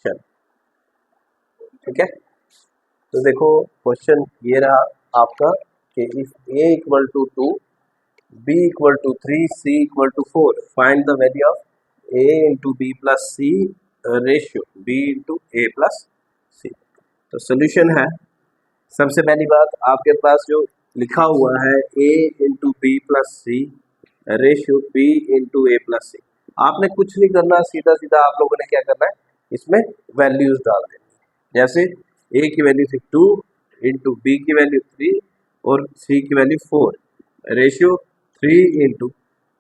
चल ठीक है, तो देखो क्वेश्चन ये रहा आपका कि if a equal to 2, b equal to 3, c equal to 4, find the value of a into b plus c ratio b into a plus c. तो सोल्यूशन है, सबसे पहली बात आपके पास जो लिखा हुआ है a into b plus c ratio b into a plus c, आपने कुछ नहीं करना, सीधा सीधा आप लोगों ने क्या करना है, इसमें वैल्यूज डाल देनी है। जैसे a की वैल्यू थी 2 इंटू बी की वैल्यू 3 और c की वैल्यू 4, रेशियो 3 इंटू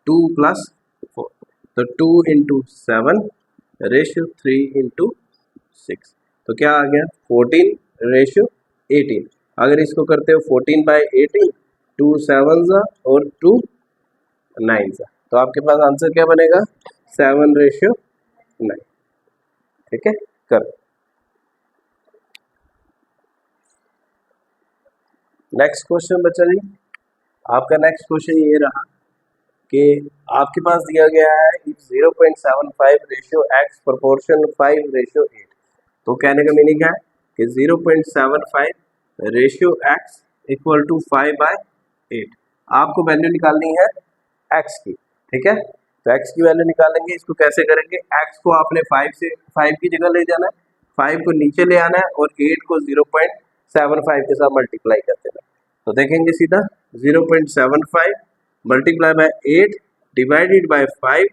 2 प्लस 4, तो 2 इंटू 7 रेशियो 3 इंटू 6, तो क्या आ गया 14 रेशियो 18। अगर इसको करते हो 14/18, 2 7 और 2 9, तो आपके पास आंसर क्या बनेगा 7 रेशियो 9। ठीक है, कर नेक्स्ट क्वेश्चन बचा जी। आपका नेक्स्ट क्वेश्चन ये रहा कि आपके पास दिया गया है 0.75 रेशियो x प्रोपोर्शन 5 रेशियो 8। तो कहने का मीनिंग है कि 0.75 रेशियो x इक्वल टू 5/8। आपको वैल्यू निकालनी है x की। ठीक है, तो x की वैल्यू निकालेंगे, इसको कैसे करेंगे, x को आपने 5 की जगह ले जाना है, 5 को नीचे ले आना है और 8 को 0.75 के साथ मल्टीप्लाई कर देना। तो देखेंगे सीधा 0.75 multiply by 8 divided by 5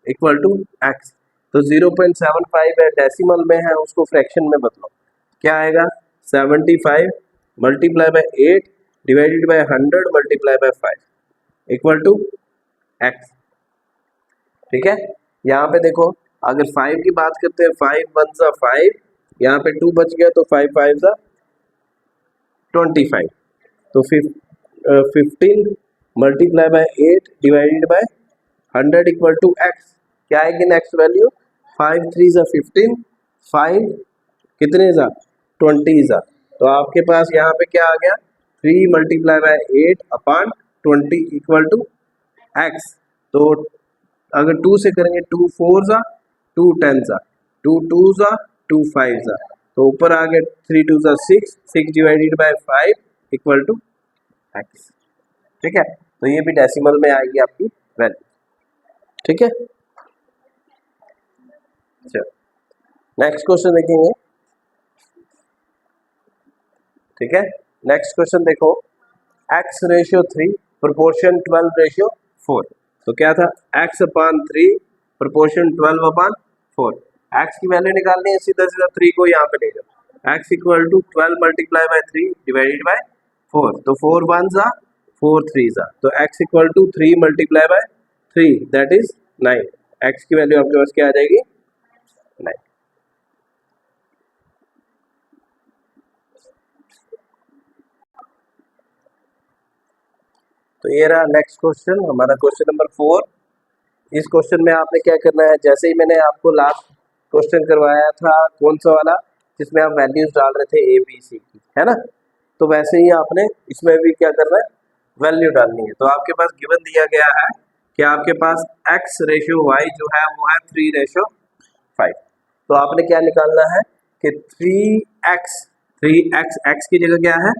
equal to x। तो 0.75 है, डेसिमल में है, उसको फ्रैक्शन में बदलो, क्या आएगा 75 multiply by 8 divided by 100 multiply by 5 equal to x। ठीक है, यहाँ पे देखो अगर 5 की बात करते हैं, 5 1 सा 5, यहाँ पे 2 बच गया तो 5 5 सा 25, तो 15 multiply by 8 divided by 100 equal to x। क्या आएगी नेक्स्ट वैल्यू 5 3 सा 15, 5 कितने सा 20 सा, तो आपके पास यहाँ पे क्या आ गया 3 multiply by 8 upon 20 equal to x। तो अगर 2 से करेंगे 2 4 सा 2 10 सा 2 2 सा 2 5 सा, तो ऊपर आ गया 3 2 सा 6, 6 divided by 5 equal to x। ठीक है, तो ये भी डेसिमल में आएगी आपकी वैल्यू। ठीक है, चलो नेक्स्ट क्वेश्चन देखेंगे। ठीक है, नेक्स्ट क्वेश्चन देखो, x रेशियो 3 प्रोपोर्शन 12 रेशियो 4। तो क्या था x अपान 3 प्रोपोर्शन 12 अपान 4। x की वैल्यू निकालनी है, सीधा सीधा 3 को यहाँ पे ले जाओ, x equal to 12 multiply by 3 divided by 4, तो 4 1 सा 4 3 सा, तो x equal to 3 multiply by 3 that is 9। x की वैल्यू आपके पास क्या आ जाएगी 9। तो ये रहा नेक्स्ट क्वेश्चन, हमारा क्वेश्चन नंबर 4। इस क्वेश्चन में आपने क्या करना है, जैसे ही मैंने आपको लास्ट क्वेश्चन करवाया था कौन सा वाला जिसमें आप वैल्यूज डाल रहे थे ए बी सी की, है ना, तो वैसे ही आपने इसमें भी क्या करना है वैल्यू डालनी है। तो आपके पास गिवन दिया गया है कि आपके पास x रेशियो y जो है वो है 3 रेशियो 5। तो आपने क्या निकालना है कि 3x x की जगह क्या है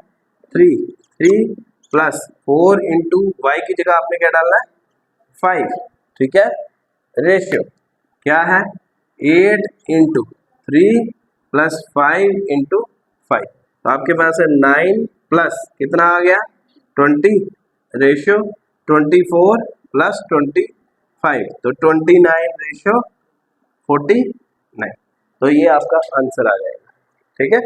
3 प्लस 4 इंटू वाई की जगह आपने क्या डालना है 5। ठीक है, रेशियो क्या है 8 इंटू 3 प्लस 5 इंटू 5, तो आपके पास है 9 प्लस कितना आ गया 20 रेशियो 24 प्लस 25, तो 29 रेशियो 49, तो ये आपका आंसर आ जाएगा। ठीक है,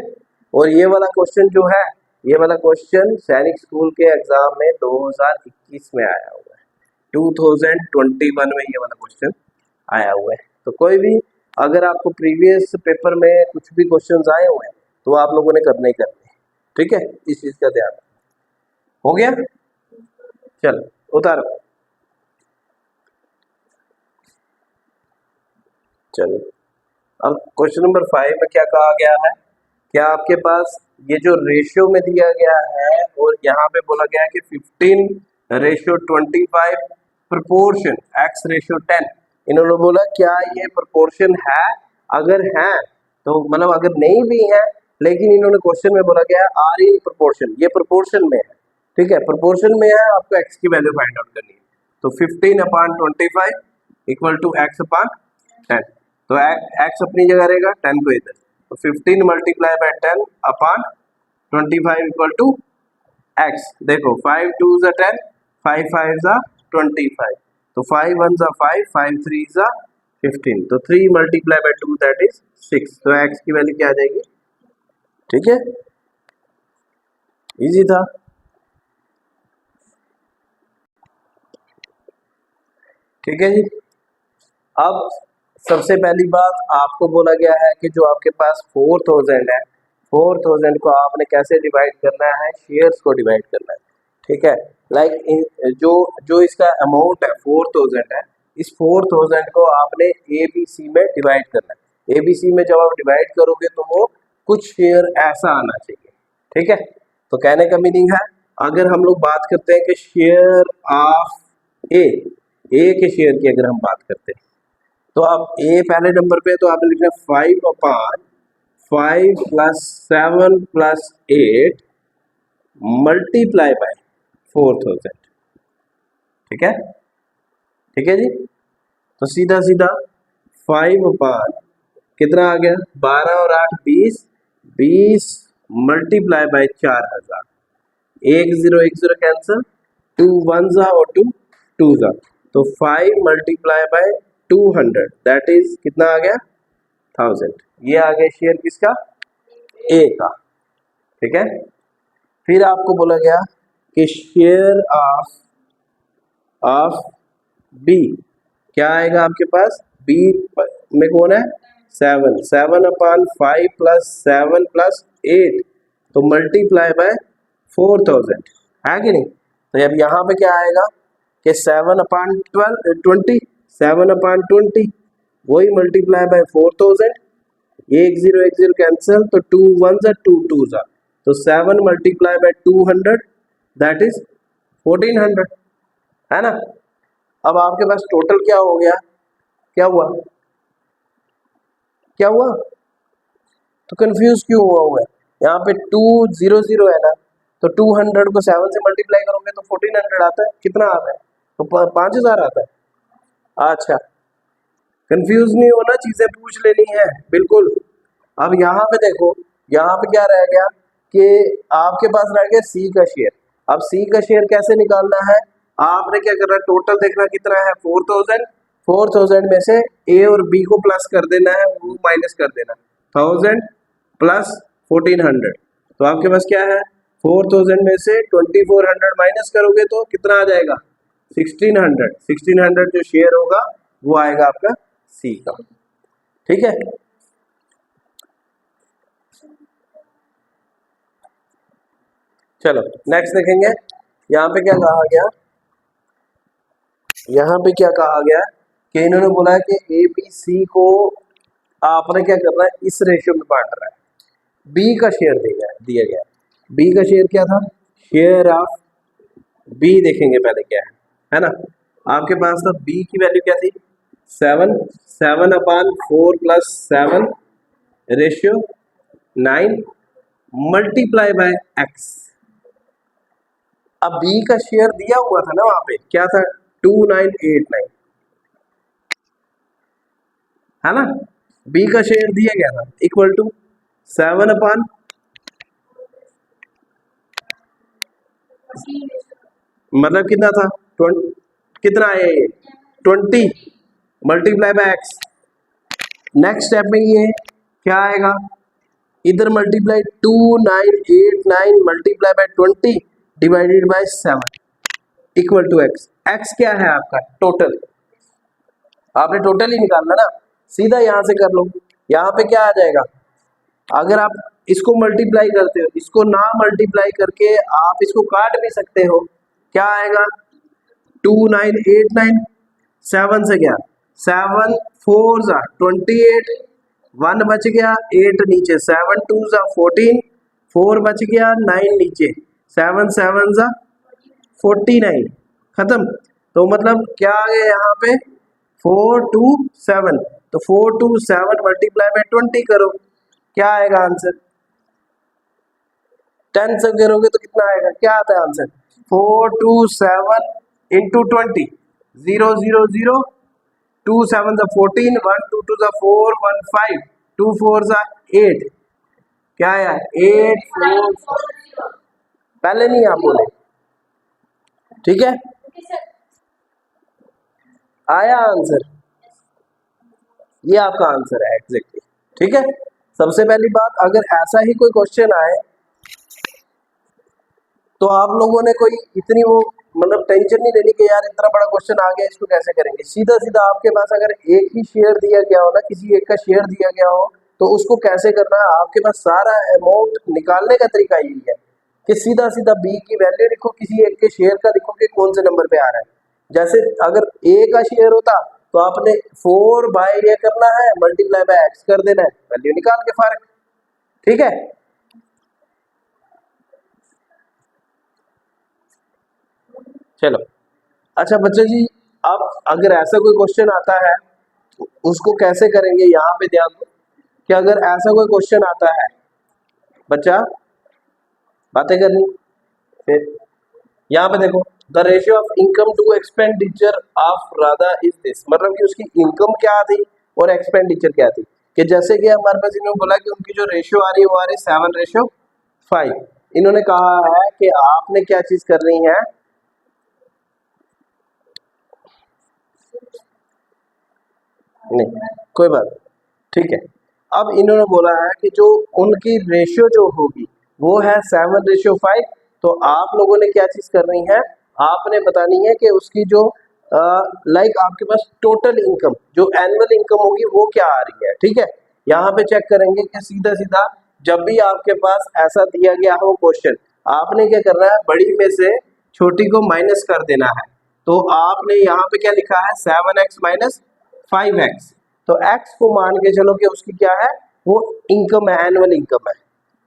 और ये वाला क्वेश्चन जो है, ये वाला क्वेश्चन सैनिक स्कूल के एग्जाम में 2021 में आया हुआ है, 2021 में ये वाला क्वेश्चन आया हुआ है। तो कोई भी अगर आपको प्रीवियस पेपर में कुछ भी क्वेश्चंस आए हुए हैं तो आप लोगों ने करने ही करने। ठीक है, इस चीज का ध्यान हो गया। चल उतारो, चलो अब क्वेश्चन नंबर 5 में क्या कहा गया है, क्या आपके पास ये जो रेशियो में दिया गया है और यहाँ पे बोला गया है कि 15 रेशियो 25 प्रोपोर्शन x रेशियो 10, इन्होंने बोला क्या ये प्रोपोर्शन है, अगर है तो मतलब अगर नहीं भी है लेकिन इन्होंने क्वेश्चन में बोला गया है आर इन प्रोपोर्शन, ये प्रोपोर्शन में है, ठीक है, प्रोपोर्शन में है, आपको एक्स की वैल्यू फाइंड आउट करनी है। तो 15/25 इक्वल टू एक्स अपान 10, तो एक्स अपनी जगह रहेगा, 10 को इधर, तो 15 multiply by 10 upon 25 equal to x. देखो 5 2 ज़ा 10, 5 5 ज़ा 25, तो 5 1 ज़ा 5, 5 3 ज़ा 15, तो 3 मल्टीप्लाई बाय 2 दैट इज 6, तो एक्स की वैल्यू क्या आ जाएगी, ठीक है, इजी था। ठीक है जी। अब सबसे पहली बात आपको बोला गया है कि जो आपके पास 4000 है, 4000 को आपने कैसे डिवाइड करना है, शेयर्स को डिवाइड करना है, ठीक है। लाइक जो जो इसका अमाउंट है 4000 है, इस 4000 को आपने ABC में डिवाइड करना है। ABC में जब आप डिवाइड करोगे तो वो कुछ शेयर ऐसा आना चाहिए, ठीक है। तो कहने का मीनिंग है, अगर हम लोग बात करते हैं कि शेयर ऑफ ए के शेयर की अगर हम बात करते हैं, तो अब ए पहले नंबर पे, तो आपने लिखना 5/5 + 7 + 8 मल्टीप्लाई बाय 4000, ठीक है, ठीक है जी। तो सीधा सीधा 5 कितना आ गया, 12 और 8 20, 20 मल्टीप्लाई बाय 4000, 1 0 1 0 कैंसिल, 2 1 ज़ा और 2 2 ज़ा, तो 5 मल्टीप्लाई बाय 200 दैट इज कितना आ गया 1000, ये आ गया शेयर किसका, ए का, ठीक है। फिर आपको बोला गया कि शेयर ऑफ बी क्या आएगा आपके पास, बी में कौन है 7, 7/5 + 7 + 8, तो मल्टीप्लाई बाय 4000 है कि नहीं। तो अब यहाँ पे क्या आएगा कि 7/20, 7/20 वही मल्टीप्लाई बाय 4000, 1 0 1 0 कैंसिल, तो 2 1 ज़ा 2 2 ज़ा, तो 7 मल्टीप्लाई बाय 200 दैट इज 1400, है ना। अब आपके पास टोटल क्या हो गया, क्या हुआ, क्या हुआ, तो कंफ्यूज क्यों हुआ है, यहाँ पे 200 है ना, तो 200 को 7 से मल्टीप्लाई करोगे तो 1400 आता है, कितना आता है, तो 5000 आता है। अच्छा, कंफ्यूज नहीं होना, चीजें पूछ लेनी है बिल्कुल। अब यहाँ पे देखो, यहाँ पे क्या रह गया कि आपके पास रह गया सी का शेयर। अब सी का शेयर कैसे निकालना है, आपने क्या करना है, टोटल देखना कितना है 4000, 4000 में से ए और बी को प्लस कर देना है, वो माइनस कर देना, 1000 प्लस 1400, तो आपके पास क्या है 4000 में से 2400 माइनस करोगे तो कितना आ जाएगा 1600, 1600 जो शेयर होगा वो आएगा आपका सी का, ठीक है। चलो नेक्स्ट देखेंगे, यहाँ पे क्या कहा गया, यहाँ पे क्या कहा गया कि इन्होंने बोला है कि ए बी सी को आपने क्या करना है, इस रेशियो में बांटना है। बी का शेयर दिया गया, बी का शेयर क्या था, शेयर ऑफ बी देखेंगे पहले क्या है ना। आपके पास था बी की वैल्यू क्या थी 7, 7/4 + 7 रेशियो 9 मल्टीप्लाई बाय एक्स। अब बी का शेयर दिया हुआ था ना, वहां पे क्या था 2989, है ना, बी का शेयर दिया गया था इक्वल टू 7 अपान मतलब कितना था 20, कितना आया ये 20 multiply by x. Next step में ये क्या आएगा, इधर multiply 2989 multiply by 20 divided by 7 equal to x. X क्या है आपका टोटल, आपने टोटल ही निकालना ना, सीधा यहां से कर लो, यहाँ पे क्या आ जाएगा, अगर आप इसको मल्टीप्लाई करते हो, इसको ना मल्टीप्लाई करके आप इसको काट भी सकते हो, क्या आएगा 2989, 7 से गया 7 4 ज़ा 28, 1 बच गया 8 नीचे, 7 2 ज़ा 14, 4 बच गया 9 नीचे, 7 7 ज़ा 49, खत्म। तो मतलब क्या आ गया यहाँ पे 4 2 7, तो 4 2 7 मल्टीप्लाई बाय 20 करो, क्या आएगा आंसर? 10 से करोगे तो कितना आएगा? क्या आता है आंसर? 427 इंटू 20, 0 0 0, 2 7 14, 1 2 2 4, 1 5, 2 4 8, क्या आया? 8 4, पहले नहीं आप बोले, ठीक है, आया आंसर, ये आपका आंसर है एग्जैक्टली, ठीक है। सबसे पहली बात, अगर ऐसा ही कोई क्वेश्चन आए तो आप लोगों ने कोई इतनी वो मतलब टेंशन नहीं लेनी कि यार इतना बड़ा क्वेश्चन आ गया इसको कैसे करेंगे। सीधा सीधा आपके पास अगर एक ही शेयर दिया गया हो ना, किसी एक का शेयर दिया गया हो, तो उसको कैसे करना है, आपके पास सारा अमाउंट निकालने का तरीका यही है कि सीधा सीधा बी की वैल्यू लिखो, किसी एक के शेयर का लिखो कि कौन से नंबर पे आ रहा है। जैसे अगर ए का शेयर होता तो आपने 4 बाय ये करना है, मल्टीप्लाई बाय एक्स कर देना है, वैल्यू निकाल के फर्क, ठीक है। चलो अच्छा बच्चे जी, अब अगर ऐसा कोई क्वेश्चन आता है तो उसको कैसे करेंगे, यहाँ पे ध्यान दो कि अगर ऐसा कोई क्वेश्चन आता है, बच्चा बातें करनी, फिर यहाँ पे देखो, the ratio of income to expenditure of Radha is this, मतलब कि उसकी इनकम क्या थी और एक्सपेंडिचर क्या थी। कि जैसे कि हमारे पास इन्होंने बोला कि उनकी जो रेशियो आ रही है वो आ रही है 7:5। इन्होंने कहा है कि आपने क्या चीज करनी है, नहीं कोई बात, ठीक है। अब इन्होंने बोला है कि जो उनकी रेशियो जो होगी वो है 7:5। तो आप लोगों ने क्या चीज करनी है, आपने बतानी है कि उसकी जो लाइक आपके पास टोटल इनकम जो एनुअल इनकम होगी वो क्या आ रही है, ठीक है। यहाँ पे चेक करेंगे कि सीधा सीधा जब भी आपके पास ऐसा दिया गया हो क्वेश्चन, आपने क्या करना है, बड़ी में से छोटी को माइनस कर देना है। तो आपने यहाँ पे क्या लिखा है, 7x माइनस 5x। तो x को मान के चलो कि उसकी क्या है, वो इनकम है, एनुअल इनकम है,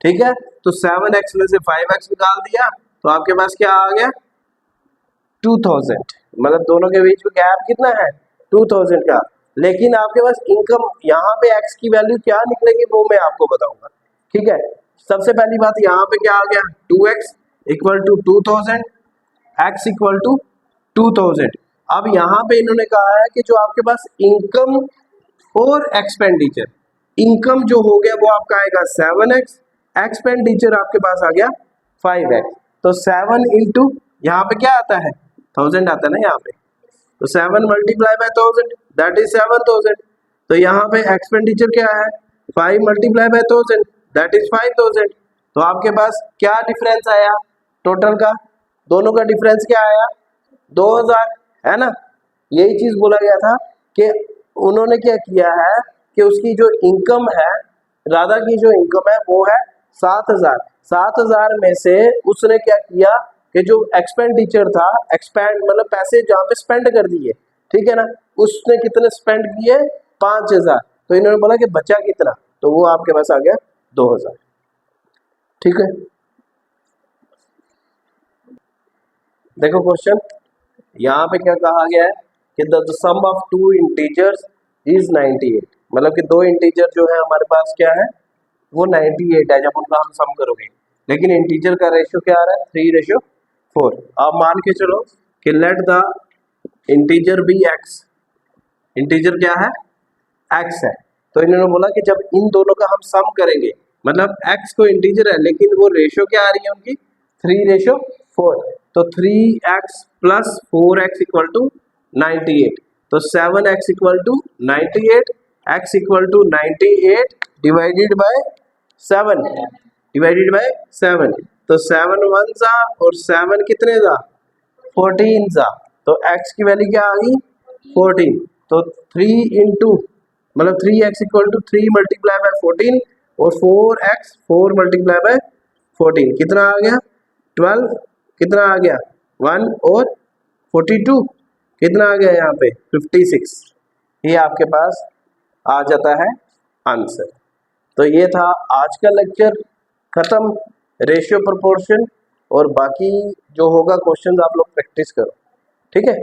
ठीक है। तो 7x में से 5x निकाल दिया तो आपके पास क्या आ गया, 2000, मतलब दोनों के बीच में गैप कितना है, 2000 का। लेकिन आपके पास इनकम यहाँ पे x की वैल्यू क्या निकलेगी वो मैं आपको बताऊंगा, ठीक है। सबसे पहली बात यहाँ पे क्या आ गया, 2x equal to 2000, x equal to 2000। अब यहाँ पे इन्होंने कहा है कि जो आपके पास इनकम और एक्सपेंडिचर, इनकम जो हो गया वो आपका आएगा 7x, एक्सपेंडिचर आपके पास आ गया 5x। तो 7 इंटू यहाँ पे क्या आता है, 1000 आता है ना यहाँ पे, तो 7 मल्टीप्लाई बाय 1000 दैट इज 7000। तो यहाँ पे एक्सपेंडिचर क्या है, 5 मल्टीप्लाई बाय 1000 दैट इज 5000। तो आपके पास क्या डिफरेंस आया टोटल का, दोनों का डिफरेंस क्या आया, 2000, है ना। यही चीज बोला गया था कि उन्होंने क्या किया है कि उसकी जो इनकम है, राधा की जो इनकम है वो है 7000। 7000 में से उसने क्या किया कि जो एक्सपेंडिचर था, एक्सपेंड मतलब पैसे जहाँ पे स्पेंड कर दिए, ठीक है ना, उसने कितने स्पेंड किए, 5000। तो इन्होंने बोला कि बचा कितना, तो वो आपके पास आ गया 2000, ठीक है। देखो क्वेश्चन यहाँ पे क्या कहा गया है कि the sum of two integers is 98, मतलब कि दो इंटीजर जो है हमारे पास क्या है, वो 98 है जब उनका हम सम करोगे। लेकिन इंटीजर का रेशियो क्या आ रहा है, 3:4। अब मान के चलो कि let the integer be x, integer क्या है, एक्स है। तो इन्होंने बोला कि जब इन दोनों का हम सम करेंगे, मतलब एक्स को इंटीजर है लेकिन वो रेशियो क्या आ रही है उनकी, 3:4। तो 3x plus 4x equal to 98। तो 7x equal to 98, x equal to 98 divided by 7, divided by 7। तो 7 1 जा और 7 कितने जा, 14 जा। तो x की वैल्यू क्या आ गई, 14। तो 3 इंटू मतलब 3x equal to 3 multiply bye 14 और 4x 4 मल्टीप्लाई बाय 14 कितना आ गया, 12, कितना आ गया 1 और 42 कितना आ गया यहाँ पे 56। ये आपके पास आ जाता है आंसर। तो ये था आज का लेक्चर, खत्म, रेशियो प्रोपोर्शन, और बाकी जो होगा क्वेश्चन आप लोग प्रैक्टिस करो, ठीक है।